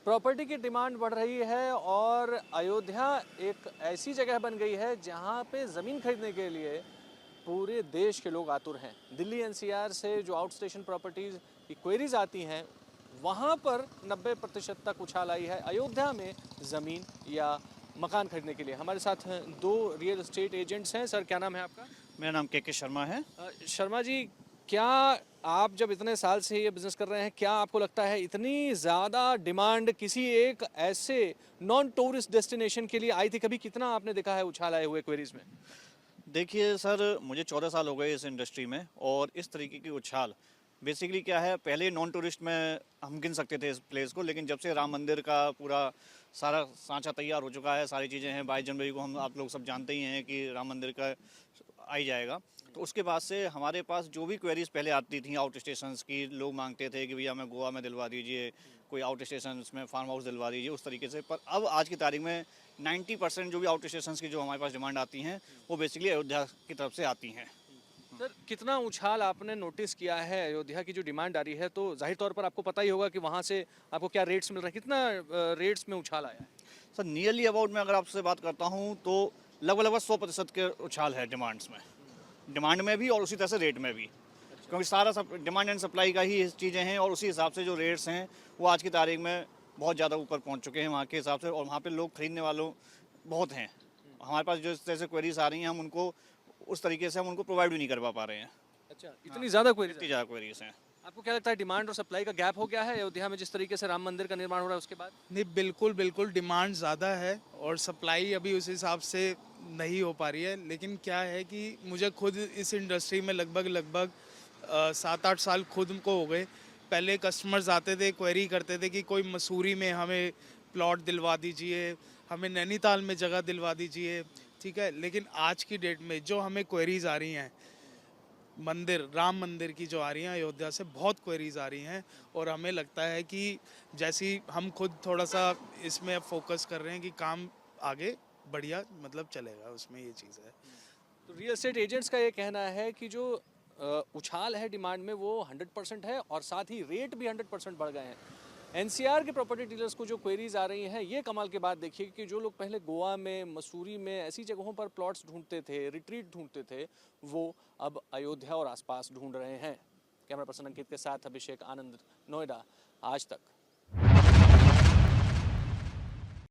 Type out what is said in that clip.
Property की demand बढ़ रही है और अयोध्या एक ऐसी जगह बन गई है जहां पे ज़मीन खरीदने के लिए पूरे देश के लोग आतुर हैं। दिल्ली एनसीआर से जो आउट स्टेशन प्रॉपर्टीज़ की क्वेरीज आती हैं वहां पर 90% तक उछाल आई है अयोध्या में ज़मीन या मकान खरीदने के लिए। हमारे साथ दो रियल एस्टेट एजेंट्स हैं। सर, क्या नाम है आपका? मेरा नाम के शर्मा है। शर्मा जी, क्या आप जब इतने साल से ये बिजनेस कर रहे हैं, क्या आपको लगता है इतनी ज़्यादा डिमांड किसी एक ऐसे नॉन टूरिस्ट डेस्टिनेशन के लिए आई थी? कभी कितना आपने देखा है उछाल आए हुए क्वेरीज में? देखिए सर, मुझे 14 साल हो गए इस इंडस्ट्री में और इस तरीके की उछाल बेसिकली क्या है, पहले नॉन टूरिस्ट में हम गिन सकते थे इस प्लेस को, लेकिन जब से राम मंदिर का पूरा सारा सांचा तैयार हो चुका है, सारी चीज़ें हैं, 22 जनवरी को हम आप लोग सब जानते ही हैं कि राम मंदिर का आई जाएगा। तो उसके बाद से हमारे पास जो भी क्वेरीज पहले आती थी आउट स्टेशंस की, लोग मांगते थे कि भैया हमें गोवा में दिलवा दीजिए, कोई आउट स्टेशन में फार्म हाउस दिलवा दीजिए, उस तरीके से। पर अब आज की तारीख में 90% जो भी आउट स्टेशन की जो हमारे पास डिमांड आती हैं वो बेसिकली अयोध्या की तरफ से आती हैं। सर, कितना उछाल आपने नोटिस किया है अयोध्या की जो डिमांड आ रही है? तो जाहिर तौर पर आपको पता ही होगा कि वहाँ से आपको क्या रेट्स मिल रहे हैं, कितना रेट्स में उछाल आया है? सर, नियरली अबाउट मैं अगर आपसे बात करता हूँ तो लगभग लगभग 100% के उछाल है डिमांड्स में, डिमांड में भी और उसी तरह से रेट में भी। क्योंकि सारा सब डिमांड एंड सप्लाई का ही चीज़ें हैं और उसी हिसाब से जो रेट्स हैं वो आज की तारीख में बहुत ज़्यादा ऊपर पहुंच चुके हैं वहाँ के हिसाब से, और वहाँ पे लोग खरीदने वालों बहुत हैं। हमारे पास जो इस तरह से क्वेरीज आ रही हैं, हम उनको उस तरीके से हम उनको प्रोवाइड भी नहीं कर पा रहे हैं। अच्छा, इतनी ज़्यादा इतनी क्वेरीज? ज़्यादा क्वेरीज हैं। आपको क्या लगता है डिमांड और सप्लाई का गैप हो गया है अयोध्या में जिस तरीके से राम मंदिर का निर्माण हो रहा है उसके बाद? नहीं, बिल्कुल बिल्कुल डिमांड ज़्यादा है और सप्लाई अभी उस हिसाब से नहीं हो पा रही है। लेकिन क्या है कि मुझे खुद इस इंडस्ट्री में लगभग 7-8 साल खुद को हो गए। पहले कस्टमर्स आते थे, क्वेरी करते थे कि कोई मसूरी में हमें प्लॉट दिलवा दीजिए, हमें नैनीताल में जगह दिलवा दीजिए, ठीक है। लेकिन आज की डेट में जो हमें क्वेरीज आ रही हैं राम मंदिर की जो आ रही हैं अयोध्या से, बहुत क्वेरीज आ रही हैं। और हमें लगता है कि जैसी हम खुद थोड़ा सा इसमें फोकस कर रहे हैं कि काम आगे बढ़िया मतलब चलेगा, उसमें ये चीज़ है। तो रियल एस्टेट एजेंट्स का ये कहना है कि जो उछाल है डिमांड में वो 100% है और साथ ही रेट भी 100% बढ़ गए हैं। एनसीआर के प्रॉपर्टी डीलर्स को जो क्वेरीज आ रही हैं, ये कमाल की बात देखिए कि जो लोग पहले गोवा में, मसूरी में, ऐसी जगहों पर प्लॉट्स ढूंढते थे, रिट्रीट ढूंढते थे, वो अब अयोध्या और आसपास ढूंढ रहे हैं। कैमरा पर्सन अंकित के साथ अभिषेक आनंद, नोएडा, आज तक।